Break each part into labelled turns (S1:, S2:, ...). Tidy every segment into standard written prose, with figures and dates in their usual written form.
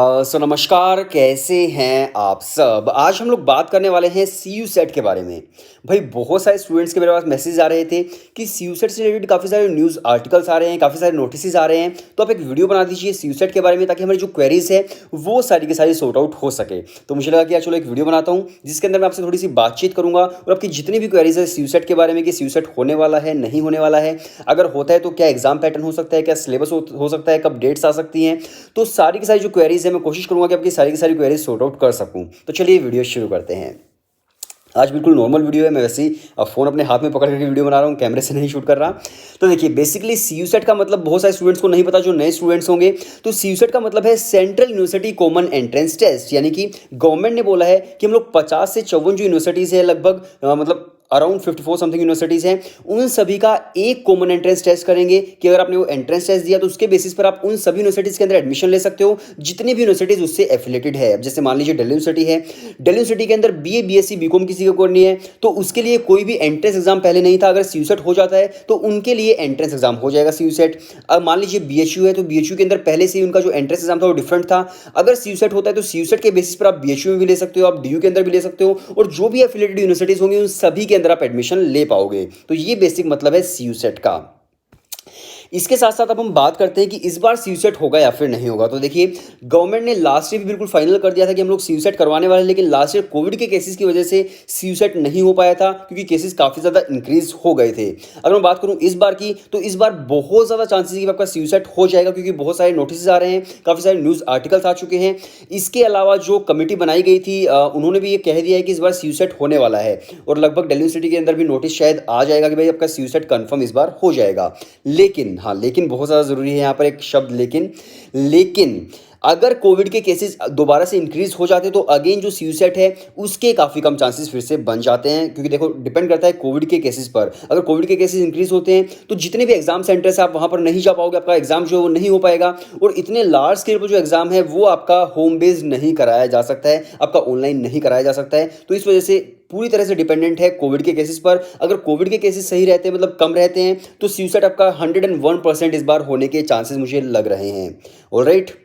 S1: नमस्कार, कैसे हैं आप सब? आज हम लोग बात करने वाले हैं सीयू सेट के बारे में। भाई बहुत सारे स्टूडेंट्स के मेरे पास मैसेज आ रहे थे कि सीयू सेट से रिलेटेड काफ़ी सारे न्यूज़ आर्टिकल्स आ रहे हैं, काफ़ी सारे नोटिसेस आ रहे हैं। तो आप एक वीडियो बना दीजिए सीयू सेट के बारे में ताकि हमारी जो क्वेरीज है वो सारी की सारी सॉर्ट आउट हो सके। तो मुझे लगा कि यार चलो एक वीडियो बनाता हूँ जिसके अंदर मैं आपसे थोड़ी सी बातचीत करूँगा और आपकी जितनी भी क्वेरीज है सीयू सेट के बारे में कि सीयू सेट होने वाला है, नहीं होने वाला है, अगर होता है तो क्या एग्जाम पैटर्न हो सकता है, क्या सिलेबस हो सकता है, कब डेट्स आ सकती हैं। तो सारी की सारी जो क्वेरीज है मैं कोशिश करूँगा कि आपकी सारी की सारी क्वेरीज सॉर्ट आउट कर सकूँ। तो चलिए वीडियो शुरू करते हैं। आज बिल्कुल नॉर्मल वीडियो है, मैं वैसे ही फ़ोन अपने हाथ में पकड़ करके वीडियो बना रहा हूँ, कैमरे से नहीं शूट कर रहा। तो देखिए बेसिकली सीयू सेट का मतलब बहुत सारे स्टूडेंट्स को नहीं पता, जो नए स्टूडेंट्स होंगे। तो सीयू सेट का मतलब है central university common entrance test, यानी कि गवर्नमेंट ने बोला है कि हम लोग 50 से 54 जो यूनिवर्सिटीज़ है लगभग मतलब अराउंड 54 समथिंग यूनिवर्सिटीज़ हैं, उन सभी का एक कॉमन एंट्रेंस टेस्ट करेंगे कि अगर आपने वो एंट्रेंस टेस्ट दिया तो उसके बेसिस पर आप उन सभी यूनिवर्सिटीज़ के अंदर एडमिशन ले सकते हो जितनी भी यूनिवर्सिटीज़ उससे एफिलेटेड है। अब जैसे मान लीजिए दिल्ली यूनिवर्सिटी है, दिल्ली यूनिवर्सिटी के अंदर बीए बीएससी बीकॉम किसी को करनी है तो उसके लिए कोई भी एंट्रेंस एग्जाम पहले नहीं था। अगर सीयू सेट हो जाता है तो उनके लिए एंट्रेंस एग्जाम हो जाएगा सीयू सेट। अब मान लीजिए बीएचयू है तो बीएचयू के अंदर पहले से ही उनका जो एंट्रेंस एग्जाम था वो डिफरेंट था। अगर सीयू सेट होता है तो सीयू सेट के बेसिस पर आप बीएचयू में भी ले सकते हो, आप डीयू के अंदर भी ले सकते हो, और जो भी एफिलेटेड यूनिवर्सिटीज़ होंगी उन सभी के अंदर आप एडमिशन ले पाओगे। तो ये बेसिक मतलब है सीयू सेट का। इसके साथ साथ अब हम बात करते हैं कि इस बार सीयू सेट होगा या फिर नहीं होगा। तो देखिए गवर्नमेंट ने लास्ट ईयर भी बिल्कुल फाइनल कर दिया था कि हम लोग सीयू सेट करवाने वाले हैं, लेकिन लास्ट ईयर कोविड के केसेस की वजह से सीयू सेट नहीं हो पाया था क्योंकि केसेस काफ़ी ज़्यादा इंक्रीज हो गए थे। अगर मैं बात करूँ इस बार की तो इस बार बहुत ज़्यादा चांसेस है कि आपका सीयू सेट हो जाएगा क्योंकि बहुत सारे नोटिस आ रहे हैं, काफ़ी सारे न्यूज़ आर्टिकल्स आ चुके हैं। इसके अलावा जो कमेटी बनाई गई थी उन्होंने भी ये कह दिया है कि इस बार सीयू सेट होने वाला है, और लगभग दिल्ली यूनिवर्सिटी के अंदर भी नोटिस शायद आ जाएगा कि भाई आपका सीयू सेट कन्फर्म इस बार हो जाएगा। लेकिन हाँ, लेकिन बहुत ज़्यादा ज़रूरी है यहाँ पर एक शब्द लेकिन अगर कोविड के केसेस दोबारा से इंक्रीज हो जाते तो अगेन जो सीयू सेट है उसके काफ़ी कम चांसेस फिर से बन जाते हैं, क्योंकि देखो डिपेंड करता है कोविड के केसेस पर। अगर कोविड के केसेस इंक्रीज होते हैं तो जितने भी एग्जाम सेंटर्स है आप वहाँ पर नहीं जा पाओगे, आपका एग्जाम जो है वो नहीं हो पाएगा, और इतने लार्ज स्केल पर जो एग्जाम है वो आपका होम बेस्ड नहीं कराया जा सकता है, आपका ऑनलाइन नहीं कराया जा सकता है। तो इस वजह से पूरी तरह से डिपेंडेंट है कोविड के केसेस पर। अगर कोविड के केसेस सही रहते हैं, मतलब कम रहते हैं, तो सीयू सेट आपका 101% इस बार होने के चांसेस मुझे लग रहे हैं। ऑलराइट,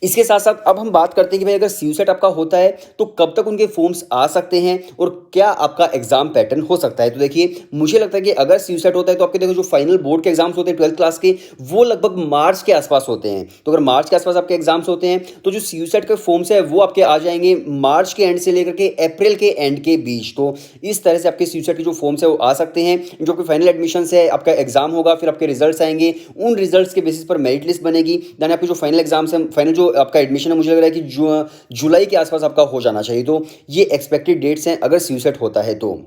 S1: इसके साथ साथ अब हम बात करते हैं कि भाई अगर सीयू सेट आपका होता है तो कब तक उनके फॉर्म्स आ सकते हैं और क्या आपका एग्जाम पैटर्न हो सकता है। तो देखिए मुझे लगता है कि अगर सीयू सेट होता है तो आपके देखो जो फाइनल बोर्ड के एग्जाम्स होते हैं 12th क्लास के, वो लगभग मार्च के आसपास होते हैं। तो अगर मार्च के आसपास आपके एग्जाम्स होते हैं तो जो सीयू सेट के फॉर्म्स है वो आपके आ जाएंगे मार्च के एंड से लेकर के अप्रैल के एंड के बीच। तो इस तरह से आपके सीयू सेट के जो फॉर्म्स है वो आ सकते हैं। जो आपके फाइनल एडमिशन है, आपका एग्जाम होगा, फिर आपके रिजल्ट्स आएंगे, उन रिजल्ट्स के बेसिस पर मेरिट लिस्ट बनेगी, यानी आपके जो फाइनल एग्जाम्स है, फाइनल जो आपका एडमिशन है, मुझे लग रहा है कि जुलाई के आसपास आपका हो जाना चाहिए। तो ये एक्सपेक्टेड डेट्स हैं अगर सीयू सेट होता है तो।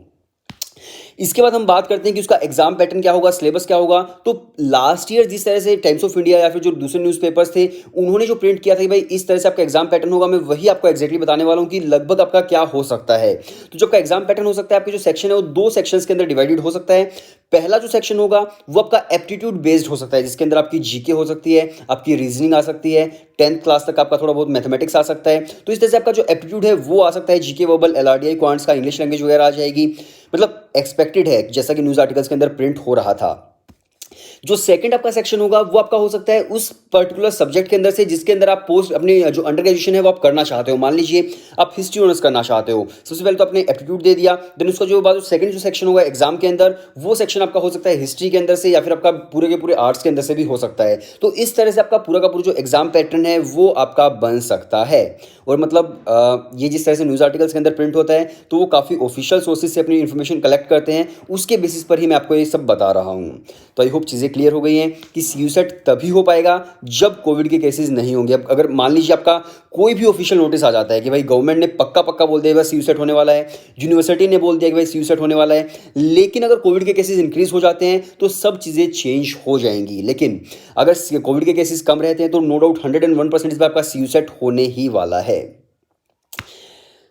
S1: इसके बाद हम बात करते हैं कि उसका एग्जाम पैटर्न क्या होगा, सिलेबस क्या होगा। तो लास्ट ईयर जिस तरह से टाइम्स ऑफ इंडिया या फिर जो दूसरे न्यूज़पेपर्स थे उन्होंने जो प्रिंट किया था कि भाई इस तरह से आपका एग्जाम पैटर्न होगा, मैं वही आपको एक्जैक्टली बताने वाला हूँ कि लगभग आपका क्या हो सकता है। तो जो आपका एग्जाम पैटर्न हो सकता है, आपके जो सेक्शन है वो दो सेक्शंस के अंदर डिवाइडेड हो सकता है। पहला जो सेक्शन होगा वो आपका एप्टीट्यूड बेस्ड हो सकता है, जिसके अंदर आपकी जीके हो सकती है, आपकी रीजनिंग आ सकती है, 10th क्लास तक आपका थोड़ा बहुत मैथमेटिक्स आ सकता है। तो इस तरह से आपका जो एप्टीट्यूड है वो आ सकता है, जीके वर्बल एलआरडीआई क्वांट्स का इंग्लिश लैंग्वेज वगैरह आ जाएगी। मतलब एक्सपेक्टेड है जैसा कि न्यूज़ आर्टिकल्स के अंदर प्रिंट हो रहा था। जो सेकंड आपका सेक्शन होगा वो आपका हो सकता है उस पर्टिकुलर सब्जेक्ट के अंदर से जिसके अंदर आप पोस्ट अपनी जो अंडर ग्रेजुएशन है वो आप करना चाहते हो। मान लीजिए आप हिस्ट्री ऑनर्स करना चाहते हो, सबसे पहले तो आपने एप्टीट्यूड दे दिया, देन उसका जो बाद सेकंड जो सेक्शन होगा एग्जाम के अंदर, वो सेक्शन आपका हो सकता है हिस्ट्री के अंदर से या फिर आपका पूरे के पूरे आर्ट्स के अंदर से भी हो सकता है। तो इस तरह से आपका पूरा का पूरा जो एग्जाम पैटर्न है वो आपका बन सकता है। और मतलब ये जिस तरह से न्यूज़ आर्टिकल्स के अंदर प्रिंट होता है तो वो काफ़ी ऑफिशियल सोर्सेज से अपनी इन्फॉर्मेशन कलेक्ट करते हैं, उसके बेसिस पर ही मैं आपको ये सब बता रहा हूँ। तो आई होप चीज़ें क्लियर हो गई हैं कि सीयू सेट तभी हो पाएगा जब कोविड के केसेस नहीं होंगे। अब अगर मान लीजिए आपका कोई भी ऑफिशियल नोटिस आ जाता है कि भाई गवर्नमेंट ने पक्का पक्का बोल दिया सीयू सेट होने वाला है, यूनिवर्सिटी ने बोल दिया कि भाई सीयू सेट होने वाला है, लेकिन अगर कोविड के केसेस इंक्रीज हो जाते हैं तो सब चीज़ें चेंज हो जाएंगी। लेकिन अगर कोविड के केसेस कम रहते हैं तो नो डाउट 101% इस बार आपका सीयू सेट होने ही वाला है।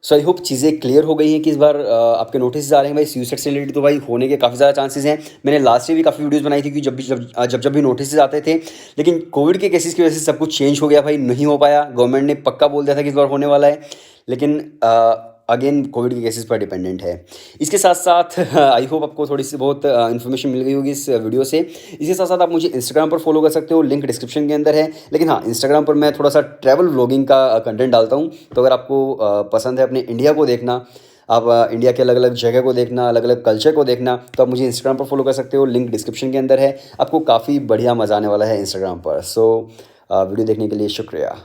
S1: सो आई होप चीज़ें क्लियर हो गई हैं कि इस बार आपके नोटिस आ रहे हैं भाई सीयू सेट से रिलेटेड, तो भाई होने के काफ़ी ज़्यादा चांसेस हैं। मैंने लास्ट ईयर भी काफ़ी वीडियोस बनाई थी कि जब भी नोटिस आते थे, लेकिन कोविड के केसेस की वजह से सब कुछ चेंज हो गया भाई, नहीं हो पाया। गवर्नमेंट ने पक्का बोल दिया था कि इस बार होने वाला है, लेकिन अगेन कोविड के केसेस पर डिपेंडेंट है। इसके साथ-साथ आई होप आपको थोड़ी-सी बहुत इन्फॉर्मेशन मिल गई होगी इस वीडियो से। इसके साथ-साथ आप मुझे इंस्टाग्राम पर फॉलो कर सकते हो, लिंक डिस्क्रिप्शन के अंदर है। लेकिन हाँ, इंस्टाग्राम पर मैं थोड़ा-सा ट्रैवल व्लॉगिंग का कंटेंट डालता हूँ, तो अगर आपको पसंद है अपने इंडिया को देखना, आप इंडिया के अलग-अलग जगह को देखना, अलग-अलग कल्चर को देखना, तो आप मुझे इंस्टाग्राम पर फॉलो कर सकते हो, लिंक डिस्क्रिप्शन के अंदर है। आपको काफ़ी बढ़िया मज़ा आने वाला है इंस्टाग्राम पर। सो वीडियो देखने के लिए शुक्रिया।